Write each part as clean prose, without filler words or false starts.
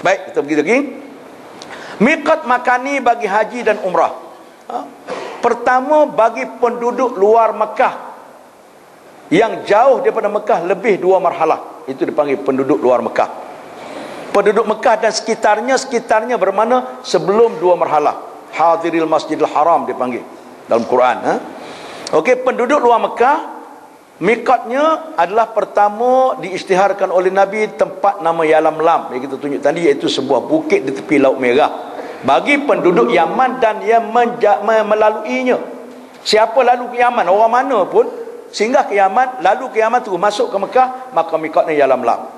Baik, kita pergi lagi. Miqat makani bagi haji dan umrah. Pertama, bagi penduduk luar Mekah yang jauh daripada Mekah lebih 2 marhalah, itu dipanggil penduduk luar Mekah. Penduduk Mekah dan sekitarnya bermakna sebelum 2 marhalah. Hadiril Masjidil Haram dipanggil dalam Quran. Okey, penduduk luar Mekah, miqatnya adalah pertama diisytiharkan oleh Nabi tempat nama Yalamlam yang kita tunjuk tadi, iaitu sebuah bukit di tepi Laut Merah bagi penduduk Yaman dan yang melaluinya. Siapa lalu ke Yaman, orang mana pun singgah ke Yaman, lalu ke Yaman tu masuk ke Mekah, maka miqatnya Yalamlam.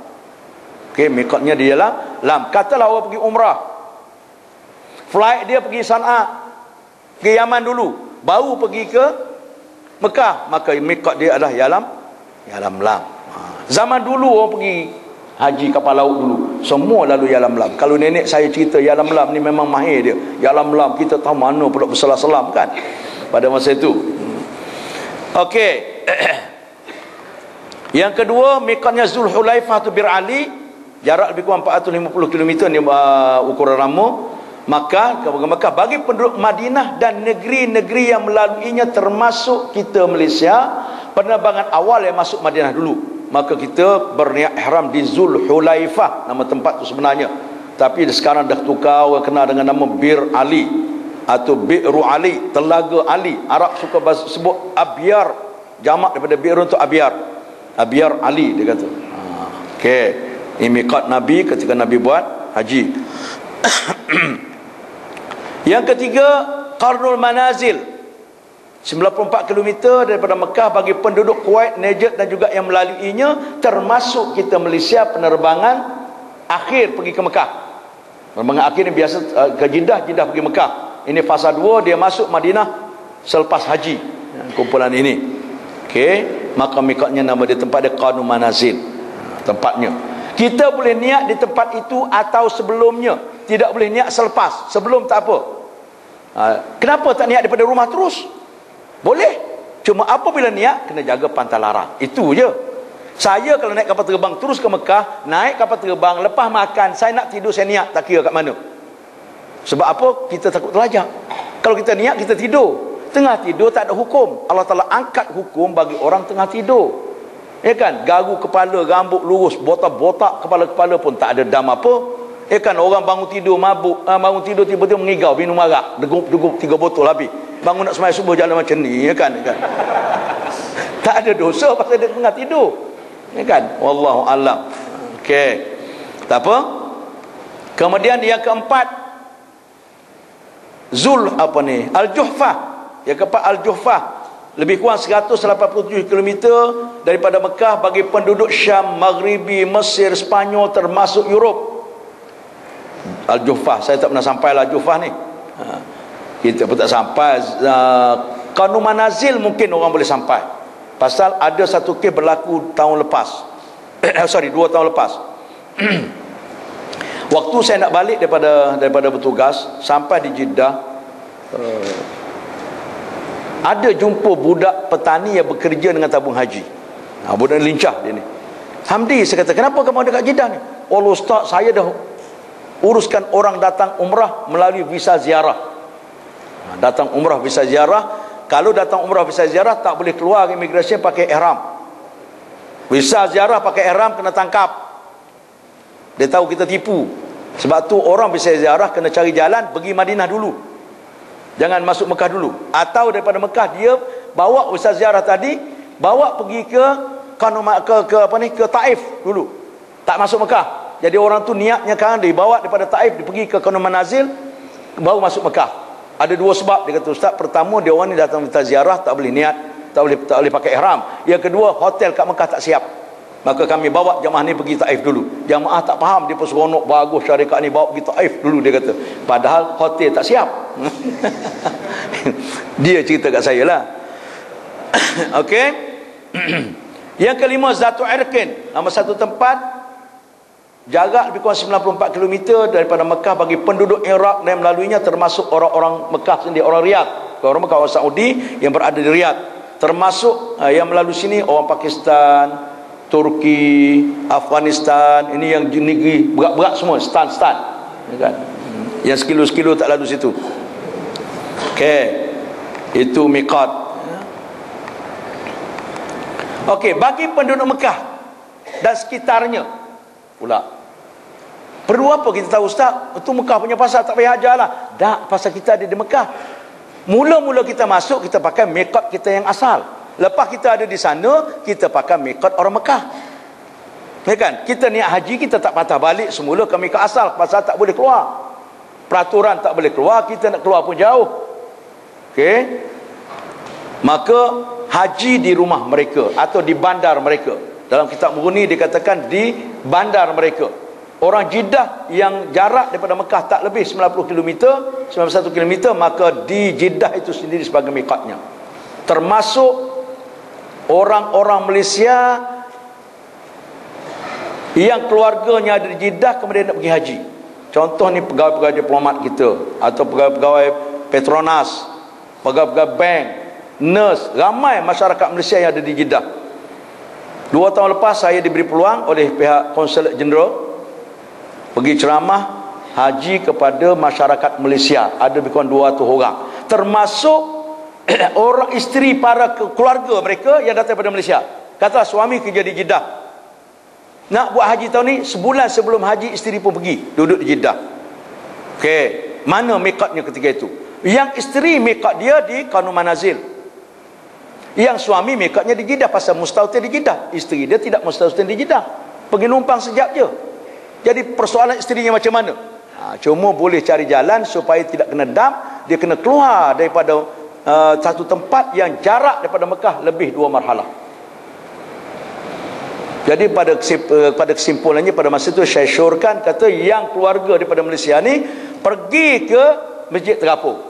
Okey, miqatnya di Yalamlam. Katalah orang pergi umrah, flight dia pergi Sana'a, ke Yaman dulu, baru pergi ke Mekah, maka miqat dia adalah Yalamlam. Zaman dulu orang pergi haji kapal laut dulu, semua lalu Yalamlam. Kalau nenek saya cerita Yalamlam ni memang mahir dia. Yalamlam kita tahu mana pula bersalam-salam kan pada masa itu. Okey. Yang kedua, miqatnya Zulhulaifah tu Bir Ali, jarak lebih kurang 450 km ni ukuran rama. Maka Mekah bagi penduduk Madinah dan negeri-negeri yang melaluinya, termasuk kita Malaysia, penerbangan awal yang masuk Madinah dulu, maka kita berniat ihram di Zulhulaifah, nama tempat tu sebenarnya, tapi sekarang dah tukar, orang kenal dengan nama Bir Ali atau Bi'ru Ali, Telaga Ali. Arab suka sebut Abyar, jamak daripada Bi'ru untuk Abyar Ali, dia kata. Okey, ini miqat Nabi ketika Nabi buat haji. Yang ketiga, Qarnul Manazil, 94 km daripada Mekah bagi penduduk Kuwait, Najd dan juga yang melaluinya, termasuk kita Malaysia, penerbangan akhir pergi ke Mekah. Penerbangan akhir ni biasa ke Jeddah pergi Mekah. Ini fasa 2, dia masuk Madinah selepas haji, kumpulan ini. Okey, maka miqatnya nama dia, tempat dia Qarnul Manazil, tempatnya. Kita boleh niat di tempat itu atau sebelumnya, tidak boleh niat selepas. Sebelum tak apa. Kenapa tak niat daripada rumah terus? Boleh, cuma apabila niat kena jaga pantang larang. Itu je. Saya kalau naik kapal terbang terus ke Mekah, naik kapal terbang, lepas makan saya nak tidur, saya niat, tak kira kat mana. Sebab apa? Kita takut terlajak. Kalau kita niat, kita tidur. Tengah tidur tak ada hukum. Allah Ta'ala angkat hukum bagi orang tengah tidur. Ya kan? Garu kepala, rambut lurus, botak-botak kepala-kepala pun tak ada dam apa. Ya kan, orang bangun tidur mabuk, bangun tidur tiba-tiba mengigau, minum arak, degup 3 botol habis. Bangun nak sembahyang subuh jalan macam ni, ya kan? Tak ada dosa pasal dia tengah tidur. Ya kan? Wallahu a'lam. Okey. Tak apa. Kemudian yang keempat, Al-Juhfah. Yang keempat Al-Juhfah, lebih kurang 187 km daripada Mekah bagi penduduk Syam, Maghribi, Mesir, Spanyol, termasuk Europe. Al-Juhfah, saya tak pernah sampai Al-Juhfah ni. Kita pun tak sampai. Qarnul Manazil mungkin orang boleh sampai, pasal ada satu kes berlaku tahun lepas. 2 tahun lepas. Waktu saya nak balik daripada bertugas, sampai di Jeddah, ada jumpa budak petani yang bekerja dengan tabung haji. Budak lincah dia ni. Hamdi, saya kata, kenapa kamu ada kat Jeddah ni? Allah Ustaz, saya dah uruskan orang datang umrah melalui visa ziarah. Datang umrah visa ziarah. Kalau datang umrah visa ziarah, tak boleh keluar imigresen pakai ihram. Visa ziarah pakai ihram kena tangkap. Dia tahu kita tipu. Sebab tu orang visa ziarah kena cari jalan pergi Madinah dulu, jangan masuk Mekah dulu. Atau daripada Mekah dia bawa visa ziarah tadi, bawa pergi ke Taif dulu, tak masuk Mekah. Jadi orang tu niatnya kan dibawa daripada Taif, dia pergi ke Qarnul Manazil, baru masuk Mekah. Ada 2 sebab. Dia kata, Ustaz, pertama dia orang ni datang minta ziarah, tak boleh niat, tak boleh pakai ihram. Yang kedua, hotel kat Mekah tak siap, maka kami bawa jemaah ni pergi Taif dulu. Jemaah tak faham, dia pun seronok, bagus syarikat ni, bawa pergi Taif dulu, dia kata, padahal hotel tak siap. Dia cerita kat saya lah. Okey. Yang kelima, Zatu Irqin, nama satu tempat, jarak lebih kurang 94 km daripada Mekah bagi penduduk Iraq dan melaluinya, termasuk orang-orang Mekah sendiri, orang Riyadh. Orang Mekah, orang Saudi yang berada di Riyadh, termasuk yang melalui sini orang Pakistan, Turki, Afghanistan, ini yang negeri berat-berat semua, stan, kan? Yang sekilo-sekilo tak lalu situ. Okey, itu miqat. Okey, bagi penduduk Mekah dan sekitarnya pula, perlu apa kita tahu, Ustaz? Itu Mekah punya pasal, tak payah ajarlah. Tak, pasal kita ada di Mekah. Mula-mula kita masuk, kita pakai miqat kita yang asal. Lepas kita ada di sana, kita pakai miqat orang Mekah. Ya kan? Kita niat haji, kita tak patah balik semula ke miqat asal, pasal tak boleh keluar. Peraturan tak boleh keluar, kita nak keluar pun jauh. Okey? Maka haji di rumah mereka atau di bandar mereka. Dalam kitab Mughni dikatakan di bandar mereka. Orang Jeddah yang jarak daripada Mekah tak lebih 90 km, 91 km, maka di Jeddah itu sendiri sebagai miqatnya. Termasuk orang-orang Malaysia yang keluarganya ada di Jeddah kemudian nak pergi haji. Contoh ni pegawai-pegawai diplomat kita, atau pegawai-pegawai Petronas, pegawai-pegawai bank, nurse, ramai masyarakat Malaysia yang ada di Jeddah. 2 tahun lepas saya diberi peluang oleh pihak Konsulat Jeneral pergi ceramah haji kepada masyarakat Malaysia. Ada lebih kurang 200 orang, termasuk orang isteri para keluarga mereka yang datang daripada Malaysia. Kata suami kerja di Jeddah, nak buat haji tahun ni, sebulan sebelum haji isteri pun pergi duduk di Jeddah. Okey, mana miqatnya ketika itu? Yang isteri miqat dia di Qanun Manazil, yang suami miqatnya di Jeddah pasal mustautin di Jeddah. Isteri dia tidak mustautin di Jeddah, pergi numpang sekejap je. Jadi persoalan isterinya macam mana? Cuma boleh cari jalan supaya tidak kena dam, dia kena keluar daripada satu tempat yang jarak daripada Mekah lebih 2 marhalah. Jadi pada kesimpulannya pada masa itu saya syorkan, kata yang keluarga daripada Malaysia ni pergi ke Masjid Terapung,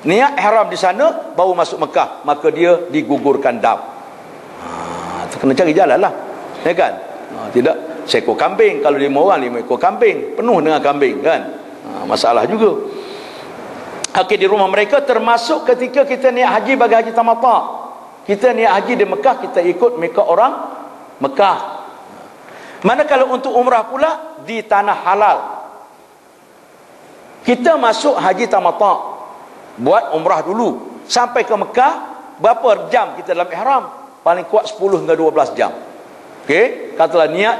niat ihram di sana, baru masuk Mekah, maka dia digugurkan dam. Kena cari jalan lah, ya kan? Tidak seekor kambing, kalau 5 orang 5 ekor kambing, penuh dengan kambing kan, masalah juga. Okey, di rumah mereka, termasuk ketika kita niat haji bagi haji tamattu'. Kita niat haji di Mekah, kita ikut miqat orang Mekah. Manakala untuk umrah pula di tanah halal, kita masuk haji tamattu', buat umrah dulu sampai ke Mekah. Berapa jam kita dalam ihram? Paling kuat 10 hingga 12 jam. Okey, katalah niat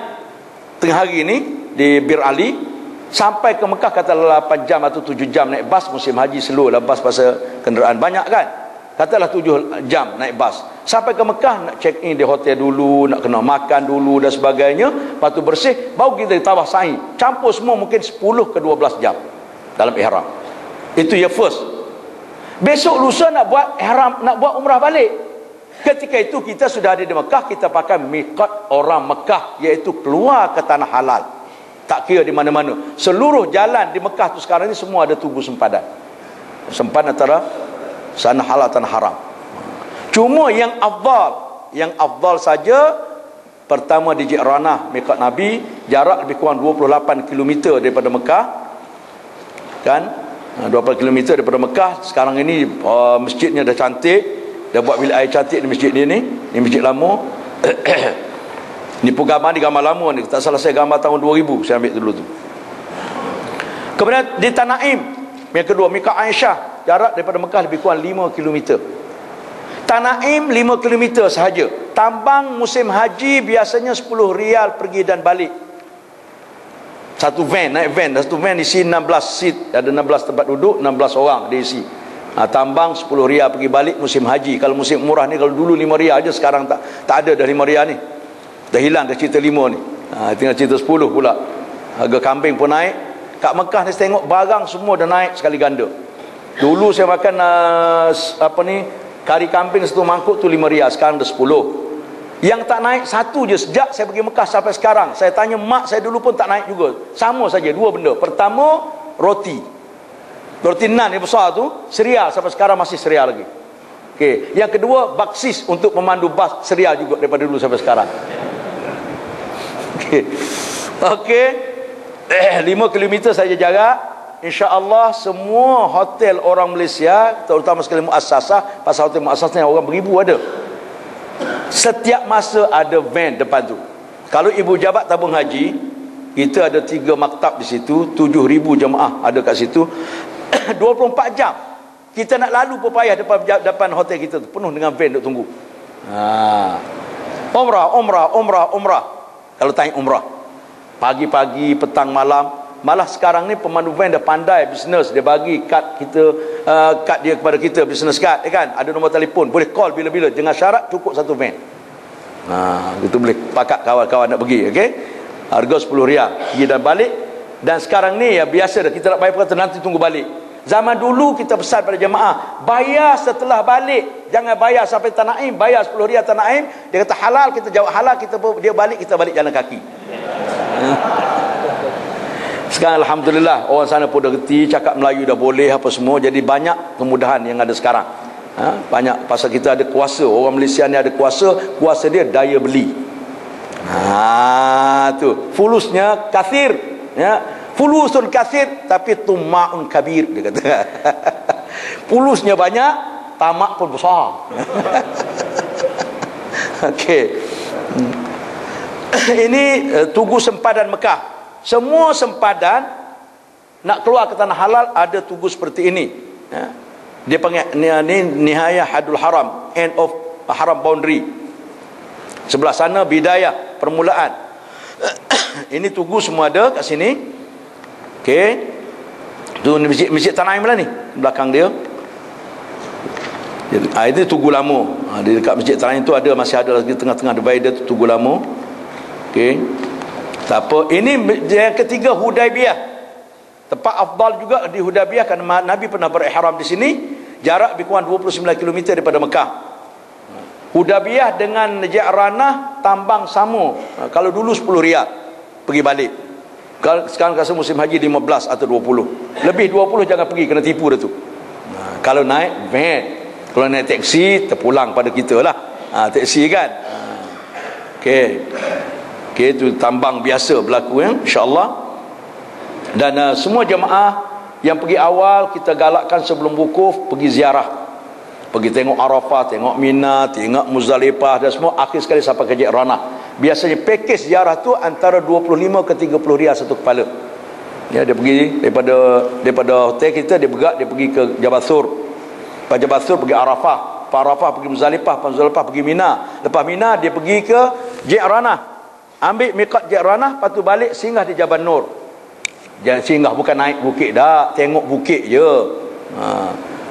tengah hari ni di Bir Ali, sampai ke Mekah katalah 8 jam atau 7 jam naik bas. Musim haji slow lah bas pasal kenderaan banyak kan. Katalah 7 jam naik bas. Sampai ke Mekah, nak check in di hotel dulu, nak kena makan dulu dan sebagainya. Lepas tu bersih, baru kita tawaf sa'i. Campur semua mungkin 10 ke 12 jam dalam ihram. Itu ya first. Besok lusa nak buat ihram, nak buat umrah balik. Ketika itu kita sudah ada di Mekah, kita pakai miqat orang Mekah, iaitu keluar ke tanah halal. Tak kira di mana-mana. Seluruh jalan di Mekah tu sekarang ni semua ada tugu sempadan. Sempadan antara sana halal tanah haram. Cuma yang afdal saja, pertama di Ji'ranah, miqat Nabi, jarak lebih kurang 28 km daripada Mekah. Kan? 28 km daripada Mekah. Sekarang ini masjidnya dah cantik, dah buat bilik air cantik di masjid dia ni. Ni masjid lama. Ni pun gambar ni, gambar lama ni, tak salah saya gambar tahun 2000 saya ambil dulu tu. Kemudian di Tanaim, yang kedua miqat Aisyah, jarak daripada Mekah lebih kurang 5 km. Tanaim 5 km sahaja. Tambang musim haji biasanya 10 rial pergi dan balik. Satu van, naik van, satu van isi 16 seat, ada 16 tempat duduk, 16 orang diisi. Tambang 10 rial pergi balik musim haji. Kalau musim umrah ni, kalau dulu 5 rial aja, sekarang tak ada dah 5 rial ni. Dah hilang ke cerita 5 ni. Tinggal cerita 10 pula. Harga kambing pun naik. Kat Mekah ni saya tengok barang semua dah naik sekali ganda. Dulu saya makan kari kambing satu mangkuk tu 5 rial, sekarang dah 10. Yang tak naik satu je sejak saya pergi Mekah sampai sekarang. Saya tanya mak saya dulu pun tak naik juga. Sama saja, 2 benda. Pertama, roti nan yang besar tu serial, sampai sekarang masih serial lagi. Okey, yang kedua baksis untuk memandu bas, serial juga daripada dulu sampai sekarang. Okey. 5 km saja jarak. InsyaAllah semua hotel orang Malaysia, terutama sekali muassasah, pasal hotel muassasah yang orang beribu ada. Setiap masa ada van depan tu. Kalau ibu jabat tabung haji, kita ada 3 maktab di situ, 7,000 jemaah ada kat situ. 24 jam kita nak lalu pun payah depan hotel kita tu, penuh dengan van duk tunggu. Umrah. Kalau tanya umrah, pagi-pagi, petang, malam. Malah sekarang ni pemandu van dah pandai bisnes, dia bagi kad kita, kad dia kepada kita, business card, kan? Ada nombor telefon, boleh call bila-bila dengan syarat cukup 1 van. Kita boleh pakat kawan-kawan nak pergi, okey? Harga RM10 pergi dan balik. Dan sekarang ni ya biasa dah, kita nak bayar perkata nanti tunggu balik. Zaman dulu kita pesan pada jemaah, bayar setelah balik, jangan bayar sampai Tanah Aim, bayar RM10 Tanah Aim. Dia kata halal, kita jawab halal, dia balik, kita balik jalan kaki. Sekarang alhamdulillah orang sana pun dah reti, cakap Melayu dah boleh apa semua, jadi banyak kemudahan yang ada sekarang. Banyak pasal kita ada kuasa, orang Malaysia ni ada kuasa dia daya beli. Tu fulusnya kathir, ya. Fulusun kathir tapi tumma'un kabir, dia kata. Fulusnya banyak, tamak pun besar. Okey. Ini tugu sempadan Mekah. Semua sempadan nak keluar ke tanah halal ada tugu seperti ini, ya. Dia panggil ni nihayah hadul haram, end of haram boundary. Sebelah sana bidayah, permulaan. Ini tugu semua ada kat sini. Okey. Tu masjid Tanah Aim lah ni, belakang dia. Itu tugu lama. Di dekat masjid Tanah Aim tu ada, masih ada lagi tengah-tengah divider tu tugu lama. Okey. Tak apa. Ini yang ketiga Hudaibiyah. Tempat afdal juga di Hudaibiyah kerana Nabi pernah berihram di sini. Jarak lebih kurang 29 km daripada Mekah. Hudaibiyah dengan Ji'ranah tambang sama. Kalau dulu RM10 pergi balik. Sekarang rasa musim haji 15 atau 20. Lebih 20 jangan pergi, kena tipu dah tu. Kalau naik van, kalau naik teksi terpulang pada kita lah. Teksi kan. Okey, itu tambang biasa berlaku, ya, insya-Allah. Dan semua jemaah yang pergi awal kita galakkan sebelum wukuf pergi ziarah. Pergi tengok Arafah, tengok Mina, tengok Muzdalifah dan semua, akhir sekali sampai ke Ji'ranah. Biasanya pakej ziarah tu antara 25 ke 30 riyal satu kepala. Ya, dia pergi daripada hotel kita, dia bergerak, dia pergi ke Jabal Sur. Lepas Jabal Sur pergi Arafah, lepas Arafah pergi Muzdalifah, lepas Muzdalifah pergi Mina. Lepas Mina dia pergi ke Ji'ranah. Ambil miqat Ji'ranah, lepas tu balik singgah di Jabal Nur. Jangan singgah, bukan naik bukit dah, tengok bukit je.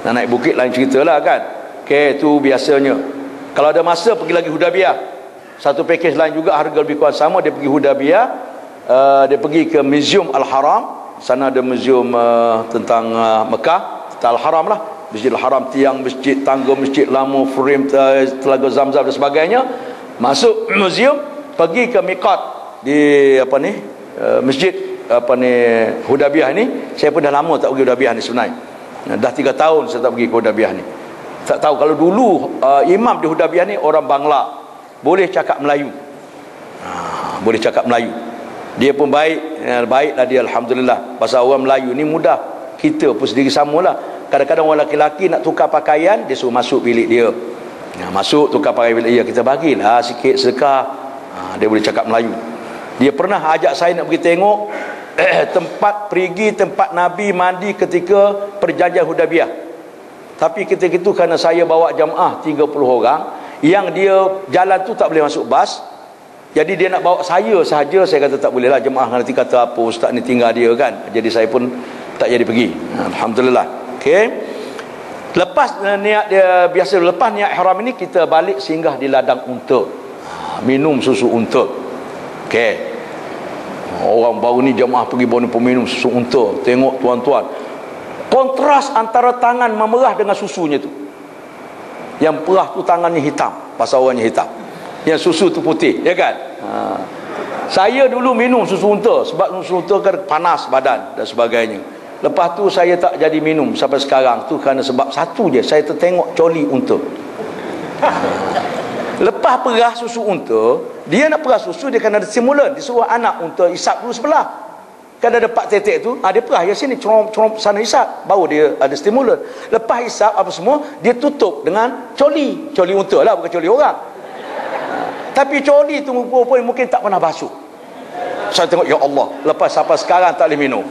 Nak naik bukit lain cerita lah, kan. Okey, tu biasanya. Kalau ada masa pergi lagi Hudaibiyah. Satu pakej lain juga harga lebih kurang sama, dia pergi Hudaibiyah. Dia pergi ke Museum Al-Haram. Sana ada museum tentang Mekah, tentang Al-Haram lah. Masjid Al-Haram, tiang masjid, tangga masjid lama, frame telaga Zamzam dan sebagainya. Masuk museum, pergi ke miqat di masjid Hudaibiyah ni. Saya pun dah lama tak pergi Hudaibiyah ni sebenarnya. Dah 3 tahun saya tak pergi ke Hudaibiyah ni. Tak tahu, kalau dulu imam di Hudaibiyah ni orang Bangla, boleh cakap Melayu. Boleh cakap Melayu. Dia pun baiklah dia, alhamdulillah. Pasal orang Melayu ni mudah. Kita pun sendiri samalah. Kadang-kadang orang lelaki nak tukar pakaian, dia suruh masuk bilik dia. Masuk tukar pakaian bilik dia, kita bagilah sikit sedekah. Dia boleh cakap Melayu. Dia pernah ajak saya nak pergi tengok tempat Nabi mandi ketika perjanjian Hudaibiyah. Tapi ketika itu kerana saya bawa jemaah 30 orang, yang dia jalan tu tak boleh masuk bas, jadi dia nak bawa saya sahaja. Saya kata tak boleh lah, jemaah nanti kata apa ustaz ni tinggal dia, kan. Jadi saya pun tak jadi pergi. Alhamdulillah. Okey. Lepas niat dia, biasa lepas niat ihram ini kita balik singgah di ladang unta. Minum susu unta. Okey. Orang baru ni jemaah pergi minum susu unta. Tengok tuan-tuan, kontras antara tangan memerah dengan susunya tu. Yang perah tu tangannya hitam, pasal orangnya hitam. Yang susu tu putih, ya kan. Saya dulu minum susu unta, sebab susu unta kan panas badan dan sebagainya. Lepas tu saya tak jadi minum sampai sekarang tu kerana sebab satu je, saya tertengok coli unta. Lepas perah susu unta, dia nak perah susu, dia kena ada stimulan. Disuruh anak unta isap dulu sebelah. Kan ada 4 tetek tu, dia perah ya sini, corong sana isap, baru dia ada stimulan. Lepas isap apa semua, dia tutup dengan coli unta lah, bukan coli orang. Tapi coli tu pun mungkin tak pernah basuh. Saya tengok, ya Allah, lepas sampai sekarang tak boleh minum.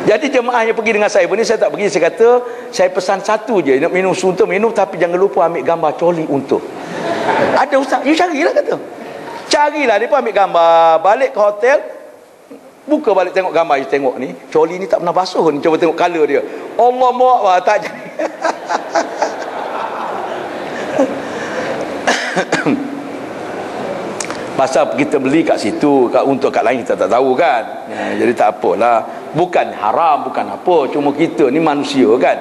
Jadi jemaah yang pergi dengan saya ni, saya tak pergi, saya kata saya pesan satu je, nak minum unta minum, tapi jangan lupa ambil gambar coli unta. Ada ustaz, you carilah, kata. Carilah, dia pun ambil gambar, balik ke hotel, buka balik tengok gambar, you tengok ni, coli ni tak pernah basuh ni, cuba tengok color dia. Allah muak, tak jadi. Pasal kita beli kat situ, untuk kat lain kita tak tahu kan. Jadi tak apalah. Bukan haram, bukan apa, cuma kita ni manusia kan.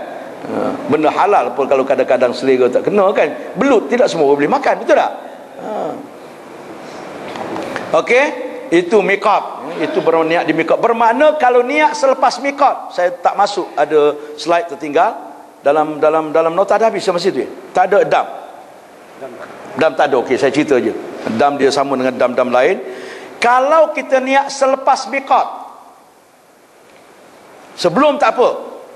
Benda halal pun kalau kadang-kadang selera tak kena kan. Belut tidak semua boleh makan, betul tak? Okey, itu miqat. Itu berniat di miqat. Bermakna kalau niat selepas miqat, saya tak masuk, ada slide tertinggal dalam nota dah habis masa tu. Tak ada dam. Dam tak ada. Okey, saya cerita je. Dam dia sama dengan dam-dam lain. Kalau kita niat selepas miqat, sebelum tak apa,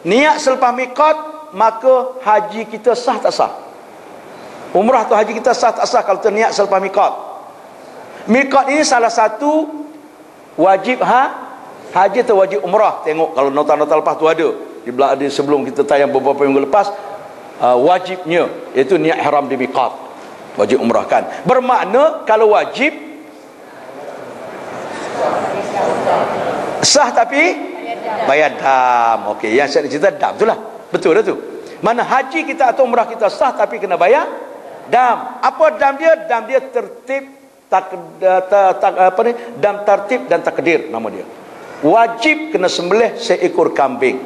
niat selepas miqat, maka haji kita sah tak sah? Umrah tu haji kita sah tak sah kalau kita niat selepas miqat? Miqat ini salah satu wajib haji atau wajib umrah. Tengok kalau nota-nota lepas tu ada di belakang sebelum kita tayang beberapa minggu lepas, wajibnya iaitu niat ihram di miqat, wajib umrah kan. Bermakna kalau wajib sah tapi bayar dam. Okey, yang saya cerita dam itulah. Betul dah tu. Mana haji kita atau umrah kita sah tapi kena bayar dam. Apa dam dia? Dam dia tertib dam tertib dan takdir nama dia. Wajib kena sembelih seekor kambing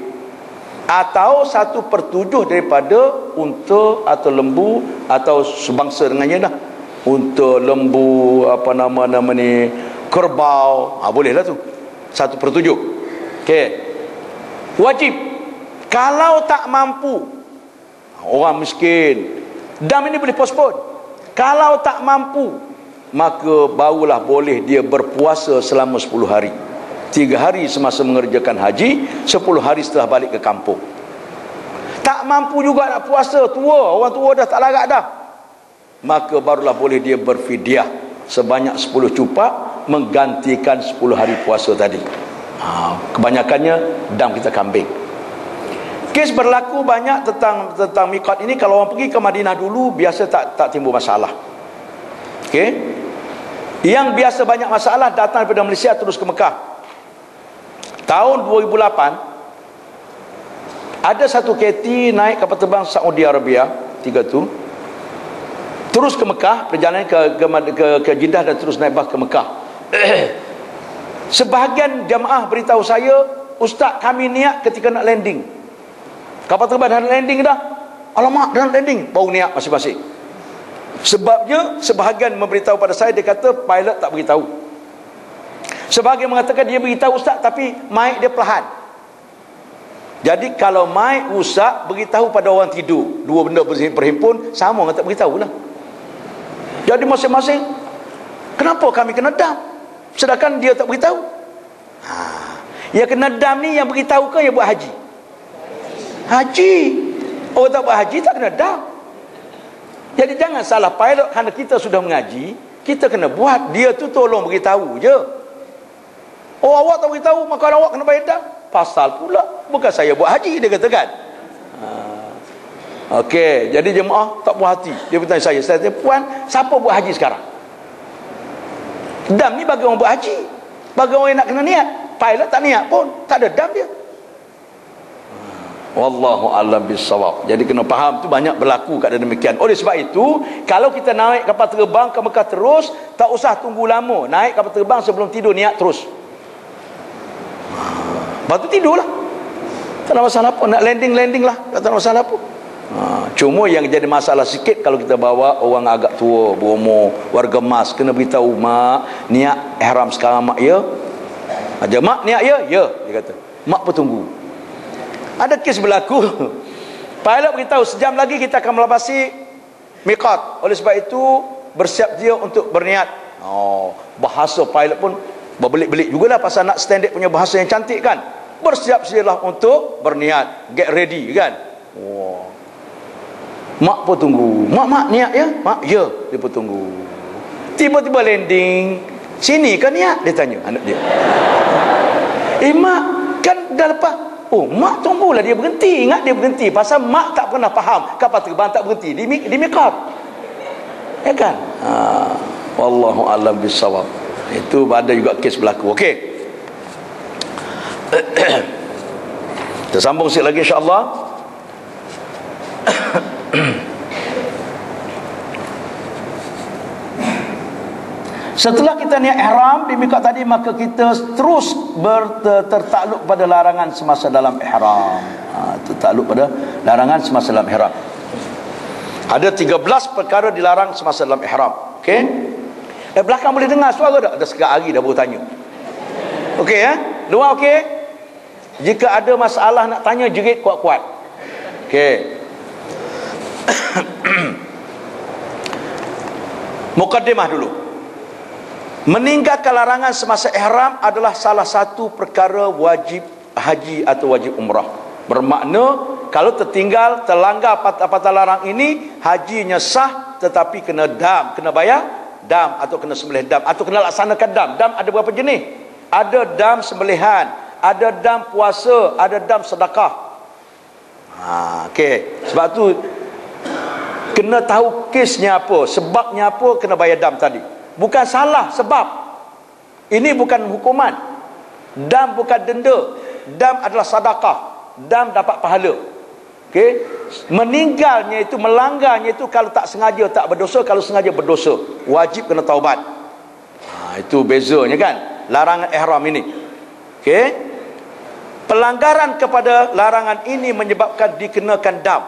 atau 1/7 daripada unta atau lembu atau sebangsa dengannya dah. Unta, lembu, apa nama ni, kerbau, bolehlah tu 1/7. Okey, wajib. Kalau tak mampu, orang miskin, dam ini boleh postpone. Kalau tak mampu, maka barulah boleh dia berpuasa selama 10 hari. 3 hari semasa mengerjakan haji, 10 hari setelah balik ke kampung. Tak mampu juga nak puasa, tua, orang tua dah tak larat dah, maka barulah boleh dia berfidyah sebanyak 10 cupak menggantikan 10 hari puasa tadi. Kebanyakannya dam kita kambing. Kes berlaku banyak tentang miqat ini. Kalau orang pergi ke Madinah dulu, biasa tak timbul masalah. Okey. Yang biasa banyak masalah datang daripada Malaysia terus ke Mekah. Tahun 2008 ada satu KT naik kapal terbang Saudi Arabia 3 tu, terus ke Mekah, perjalanan ke Jeddah dan terus naik bas ke Mekah. Sebahagian jamaah beritahu saya, ustaz kami niat ketika nak landing, kapal terbang dah landing dah, alamak dah landing, baru niat masing-masing. Sebabnya sebahagian memberitahu pada saya, dia kata pilot tak beritahu. Sebahagian mengatakan dia beritahu ustaz tapi mic dia perlahan. Jadi kalau mic rusak, beritahu pada orang tidur, dua benda berhimpun, sama orang tak beritahu lah. Jadi masing-masing, kenapa kami kena dam sedangkan dia tak beritahu? Yang kena dam ni yang beritahu ke yang buat haji? Haji. Orang tak buat haji tak kena dam. Jadi jangan salah pilot kerana kita sudah mengaji, kita kena buat, dia tu tolong beritahu je. Oh, awak tak beritahu, maka awak kena bayar dam. Pasal pula, bukan saya buat haji, dia katakan. Okey, jadi jemaah tak puas hati. Dia bertanya saya tanya, puan, siapa buat haji sekarang? Dam ni bagi orang buat haji, bagi orang yang nak kena niat. Pilot tak niat pun, tak ada dam dia. Wallahu a'lam bissawab. Jadi kena faham tu banyak berlaku kat demikian. Oleh sebab itu, kalau kita naik kapal terbang ke Mekah terus, tak usah tunggu lama. Naik kapal terbang sebelum tidur niat terus. Lepas tu tidurlah. Tak ada masalah apa. Nak landing lah. Tak ada masalah apa. Cuma yang jadi masalah sikit kalau kita bawa orang agak tua, berumur, warga emas, kena beritahu, mak, niat ihram sekarang mak ya. Aja mak niat ya? Ya, dia kata. Mak pun tunggu. Ada kes berlaku, pilot beritahu sejam lagi kita akan melabasi miqat. Oleh sebab itu bersiap dia untuk berniat. Bahasa pilot pun berbelit-belit jugalah pasal nak standard punya bahasa yang cantik kan. Bersiap sedialah untuk berniat, get ready kan. Mak pun tunggu. Mak niat ya? Mak, ya. Dia pun tunggu. Tiba-tiba landing. Sini kan niat? Dia tanya anak dia. Mak, kan dah lepas. Oh, mak tunggulah dia berhenti. Ingat dia berhenti. Pasal mak tak pernah faham kapal terbang tak berhenti. Di mikot. Ya kan? Wallahu a'lam bissawab. Itu ada juga kes berlaku. Okey. Kita sambung sikit lagi insya-Allah. Setelah kita niat ihram di mikot tadi, maka kita terus tertakluk pada larangan semasa dalam ihram. Tertakluk pada larangan semasa dalam ihram. Ada 13 perkara dilarang semasa dalam ihram. Okey? Belakang boleh dengar suara tak? Ada sekali hari dah baru tanya. Okey ya? Luar okey? Jika ada masalah nak tanya, jerit kuat-kuat. Okey. Mukaddimah dulu. Meninggalkan larangan semasa ihram adalah salah satu perkara wajib haji atau wajib umrah. Bermakna kalau tertinggal, terlanggar patah-patah larang ini, hajinya sah tetapi kena dam, kena bayar dam atau kena sembelih dam atau kena laksanakan dam. Dam ada berapa jenis? Ada dam sembelihan, ada dam puasa, ada dam sedekah. Okey. Sebab tu kena tahu kesnya apa, sebabnya apa, kena bayar dam tadi. Bukan salah sebab. Ini bukan hukuman. Dam bukan denda. Dam adalah sedekah. Dam dapat pahala. Okey. Meninggalnya itu, melanggarnya itu kalau tak sengaja tak berdosa, kalau sengaja berdosa. Wajib kena taubat. Itu bezanya kan. Larangan ihram ini. Okey. Pelanggaran kepada larangan ini menyebabkan dikenakan dam.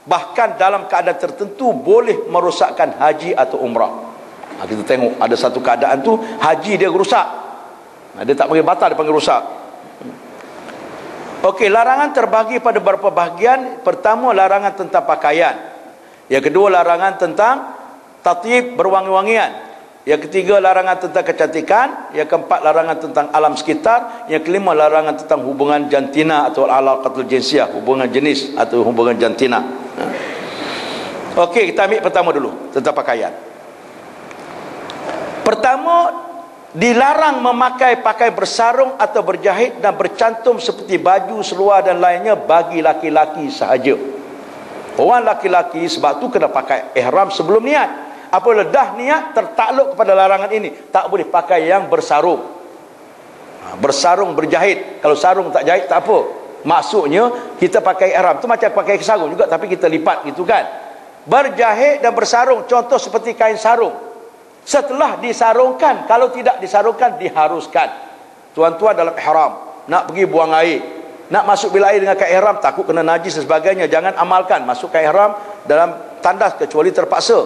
Bahkan dalam keadaan tertentu boleh merosakkan haji atau umrah. Kita tengok ada satu keadaan tu haji dia rusak. Dia tak panggil batal, dia panggil rusak. Okey, larangan terbagi pada beberapa bahagian. Pertama, larangan tentang pakaian. Yang kedua, larangan tentang tatyib, berwangi-wangian. Yang ketiga, larangan tentang kecantikan. Yang keempat, larangan tentang alam sekitar. Yang kelima, larangan tentang hubungan jantina atau alaqatul jinsiyah, hubungan jenis atau hubungan jantina. Okey, kita ambil pertama dulu tentang pakaian. Pertama, dilarang memakai pakaian bersarung atau berjahit dan bercantum seperti baju, seluar dan lainnya bagi laki-laki sahaja. Orang laki-laki sebab tu kena pakai ihram sebelum niat. Apabila dah niat, tertakluk kepada larangan ini, tak boleh pakai yang bersarung. Bersarung, berjahit. Kalau sarung tak jahit tak apa. Maksudnya kita pakai ihram tu macam pakai sarung juga, tapi kita lipat gitu kan. Berjahit dan bersarung, contoh seperti kain sarung. Setelah disarungkan, kalau tidak disarungkan, diharuskan. Tuan-tuan dalam ihram nak pergi buang air, nak masuk bil air dengan kain ihram, takut kena najis dan sebagainya, jangan amalkan masuk kain ihram dalam tandas kecuali terpaksa.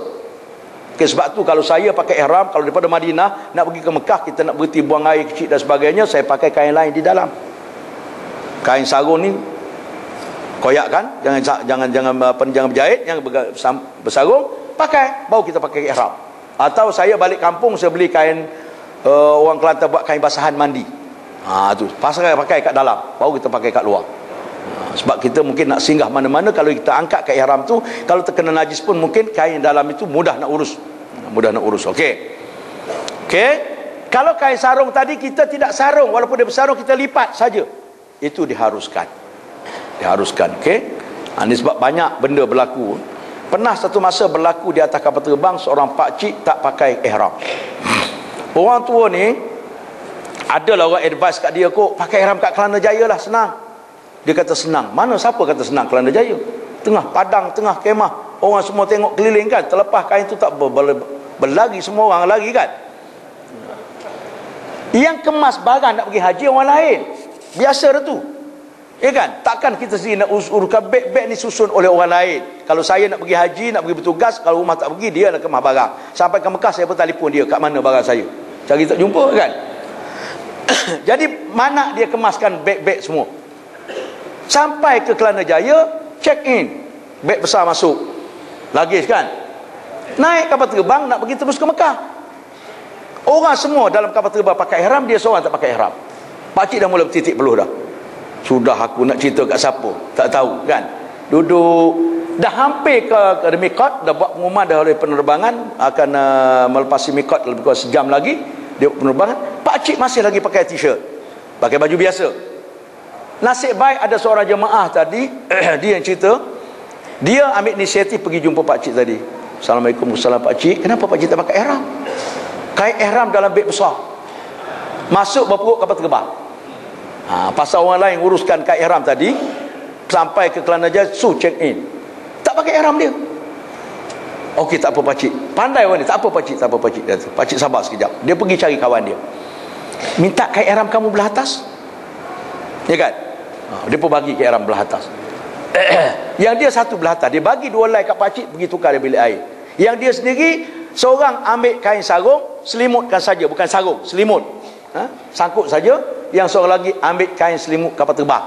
Okay, sebab tu kalau saya pakai ihram, kalau daripada Madinah nak pergi ke Mekah, kita nak berhenti buang air kecil dan sebagainya, saya pakai kain lain di dalam. Kain sarung ni koyak kan, jangan berjahit, jangan bersarung, pakai, baru kita pakai ihram. Atau saya balik kampung, saya beli kain, orang Kelantan buat kain basahan mandi. Tu pakai kat dalam, baru kita pakai kat luar. Sebab kita mungkin nak singgah mana-mana, kalau kita angkat kat ihram tu, kalau terkena najis pun mungkin kain dalam itu mudah nak urus. Okey. Kalau kain sarung tadi kita tidak sarung, walaupun dia bersarung kita lipat saja. Itu diharuskan. Okey. Ini sebab banyak benda berlaku. Pernah satu masa berlaku di atas kapal terbang, seorang pakcik tak pakai ihram. Orang tua ni, adalah orang advice kat dia, kok pakai ihram kat Kelana Jaya lah, senang. Dia kata senang. Mana siapa kata senang Kelana Jaya? Tengah padang, tengah kemah, orang semua tengok keliling kan, terlepas kain tu tak berlari, semua orang lari kan. Yang kemas barang nak pergi haji orang lain. Biasa dah tu. Ya kan? Takkan kita sendiri nak uruskan beg ni susun oleh orang lain. Kalau saya nak pergi haji, nak pergi bertugas, kalau rumah tak pergi, dia nak kemas barang. Sampai ke Mekah, saya pun telefon dia, kat mana barang saya? Cari tak jumpa kan? Jadi mana dia kemaskan beg-beg semua. Sampai ke Kelana Jaya, check in, beg besar masuk, luggage kan, naik kapal terbang nak pergi terus ke Mekah. Orang semua dalam kapal terbang pakai ihram, dia seorang tak pakai ihram. Pakcik dah mula bertitik peluh dah. Sudah aku nak cerita kat siapa, tak tahu kan. Duduk dah hampir ke mikot, dah buat pengumuman dah oleh penerbangan akan melepasi mikot lebih kurang sejam lagi dia penerbangan. Pak cik masih lagi pakai t-shirt, pakai baju biasa. Nasib baik ada seorang jemaah tadi dia yang cerita, dia ambil inisiatif pergi jumpa pak cik tadi. Assalamualaikum, salam pak cik, kenapa pak cik tak pakai ihram? Kain ihram dalam beg besar, masuk berperut kapal terbang. Pasal orang lain uruskan kain ihram tadi, sampai ke Kelana Jaya, check in, tak pakai ihram dia. Okey, tak apa pakcik, pandai orang ni, tak apa pakcik, tak apa pakcik. Pakcik sabar sekejap, dia pergi cari kawan dia, minta kain ihram kamu belah atas, ya kan? Dia pun bagi kain ihram belah atas. Yang dia satu belah atas, dia bagi 2 helai kat pakcik, pergi tukar di bilik air. Yang dia sendiri seorang ambil kain sarung, selimutkan saja, bukan sarung, selimut, sangkut saja. Yang seorang lagi ambil kain selimut kapal terbang,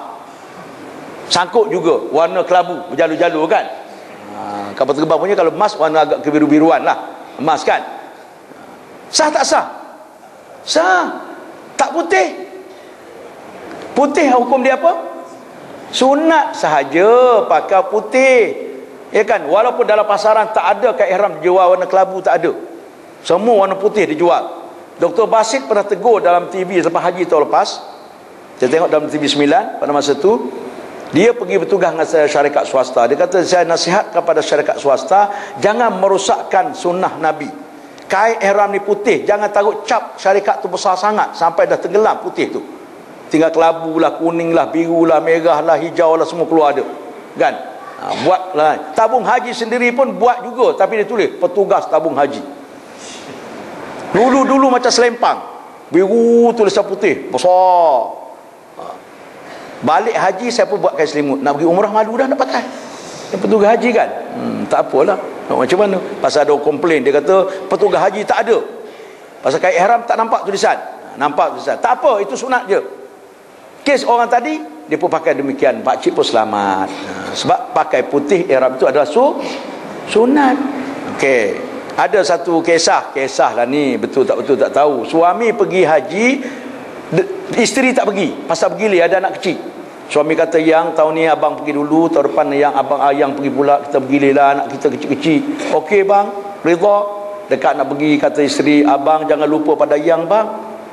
sangkut juga, warna kelabu, berjalu-jalu kan. Kapal terbang punya kalau emas warna agak kebiru-biruan lah, emas kan. Sah tak sah? Sah. Tak putih? Putih hukum dia apa? Sunat sahaja pakai putih, ya kan. Walaupun dalam pasaran tak ada kain ihram dijual warna kelabu, tak ada, semua warna putih dijual. Dr. Basit pernah tegur dalam TV selepas haji tahun lepas, saya tengok dalam TV 9 pada masa tu, dia pergi bertugas dengan syarikat swasta. Dia kata, saya nasihatkan pada syarikat swasta, jangan merosakkan sunnah Nabi. Kain ihram ni putih, jangan taruh cap syarikat tu besar sangat sampai dah tenggelam putih tu, tinggal kelabu lah, kuning lah, biru lah, merah lah, hijau lah, semua keluar ada kan. Buatlah. Tabung haji sendiri pun buat juga, tapi dia tulis petugas tabung haji. Dulu macam selempang, biru tulisan putih besar. Balik haji saya pun buat kain selimut. Nak pergi umrah malu dah nak pakai. Yang petugas haji kan, tak apalah, macam mana. Pasal ada komplain, dia kata petugas haji tak ada, pasal kain ihram tak nampak tulisan. Nampak tulisan, tak apa, itu sunat je. Kes orang tadi, dia pun pakai demikian, pakcik pun selamat. Sebab pakai putih ihram itu adalah sunat. Okey. Ada satu kisah lah ni, betul tak betul tak tahu. Suami pergi haji, isteri tak pergi, pasal bergilir ada anak kecil. Suami kata, yang tahun ni abang pergi dulu, tahun depan yang abang ayang pergi pula, kita bergilir lah, anak kita kecil-kecil. Okey bang, reda. Dekat nak pergi, kata isteri, abang jangan lupa pada yang bang,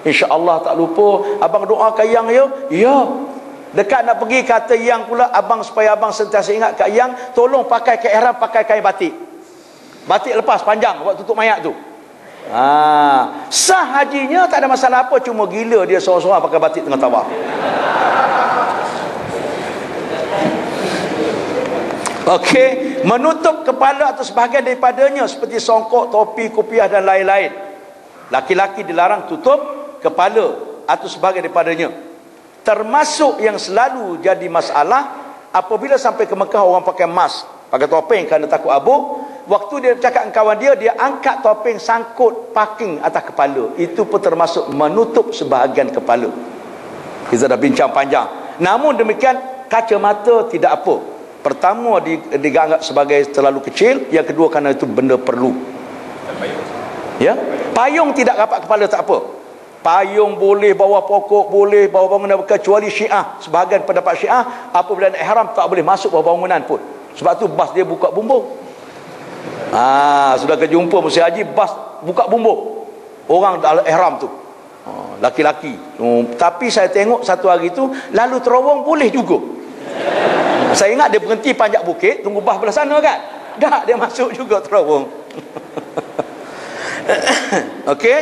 insya-Allah tak lupa. Abang doakan yang ya. Ya. Dekat nak pergi, kata yang pula, abang supaya abang sentiasa ingat kat yang, tolong pakai kain ihram, pakai kain batik. Batik lepas panjang buat tutup mayat tu. Sah hajinya, tak ada masalah apa, cuma gila dia seorang-seorang pakai batik tengah tawaf. Okey, menutup kepala atau sebahagian daripadanya seperti songkok, topi, kopiah dan lain-lain. Laki-laki dilarang tutup kepala atau sebahagian daripadanya. Termasuk yang selalu jadi masalah apabila sampai ke Mekah, orang pakai mask, pakai topeng kerana takut abu. Waktu dia cakap dengan kawan dia, dia angkat topeng, sangkut parking atas kepala. Itu pun termasuk menutup sebahagian kepala. Kita dah bincang panjang. Namun demikian, kacamata tidak apa. Pertama, dianggap sebagai terlalu kecil. Yang kedua, kerana itu benda perlu. Ya, payung tidak rapat kepala tak apa. Payung boleh, bawah pokok boleh, bawah bangunan, kecuali Syiah. Sebahagian pendapat Syiah, apabila nak ihram tak boleh masuk bawah bangunan pun. Sebab tu bas dia buka bumbung. Sudah kejumpa musim haji, bas buka bumbung orang dalam ihram tu, laki-laki. Tapi saya tengok satu hari tu, lalu terowong boleh juga. Saya ingat dia berhenti panjat bukit, tunggu bas belah sana kan. Dah, dia masuk juga terowong. Okey,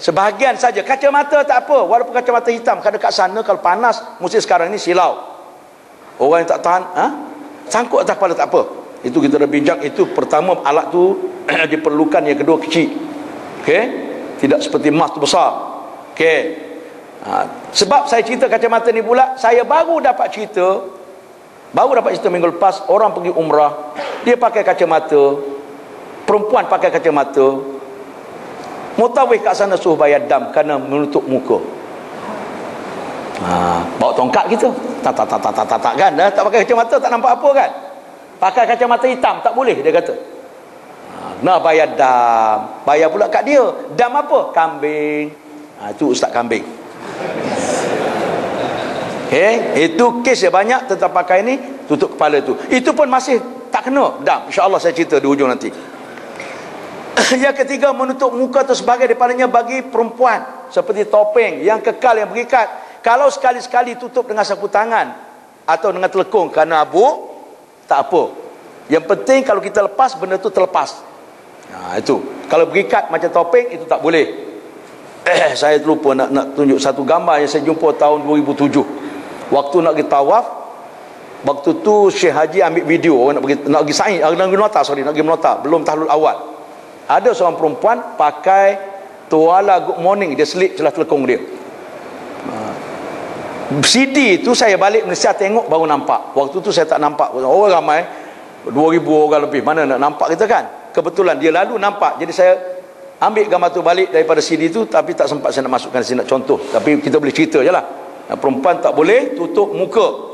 sebahagian saja. Kacamata tak apa, walaupun kacamata hitam, kadang kat sana kalau panas musim sekarang ni silau, orang yang tak tahan sangkut atas kepala tak apa. Itu kita dah bincang. Itu pertama, alat tu diperlukan. Yang kedua, kecil. Okey, tidak seperti emas tu besar. Okey. Sebab saya cerita kacamata ni pula, saya baru dapat cerita minggu lepas. Orang pergi umrah, dia pakai kacamata, perempuan pakai kacamata, mutawif kat sana suruh bayar dam kerana menutup muka. Bawa tongkat kita, tak kan, tak pakai kacamata tak nampak apa kan. Pakai kacamata hitam tak boleh, dia kata. Nak bayar dam. Bayar pula kat dia. Dam apa? Kambing. Itu ustaz kambing. Okey, itu kes yang banyak tentang pakai ni, tutup kepala tu. Itu pun masih tak kena. Dah, insya-Allah saya cerita di hujung nanti. Yang ketiga, menutup muka atau sebagai daripadanya bagi perempuan, seperti topeng yang kekal yang berikat. Kalau sekali-sekali tutup dengan sapu tangan atau dengan telekung kerana abu, tak apa. Yang penting kalau kita lepas, benda tu terlepas. Itu. Kalau berikat macam topeng, itu tak boleh. Saya terlupa nak tunjuk satu gambar yang saya jumpa tahun 2007. Waktu nak pergi tawaf, waktu tu Syekh Haji ambil video orang nak pergi sa'i, nak pergi menota, belum tahlul awal. Ada seorang perempuan pakai tuala good morning, dia selip celah telekung dia. CD tu saya balik Malaysia tengok baru nampak. Waktu tu saya tak nampak. Orang ramai 2,000 orang lebih, mana nak nampak kita kan. Kebetulan dia lalu nampak. Jadi saya ambil gambar tu balik daripada CD tu, tapi tak sempat saya nak masukkan sini nak contoh. Tapi kita boleh cerita je lah. Perempuan tak boleh tutup muka.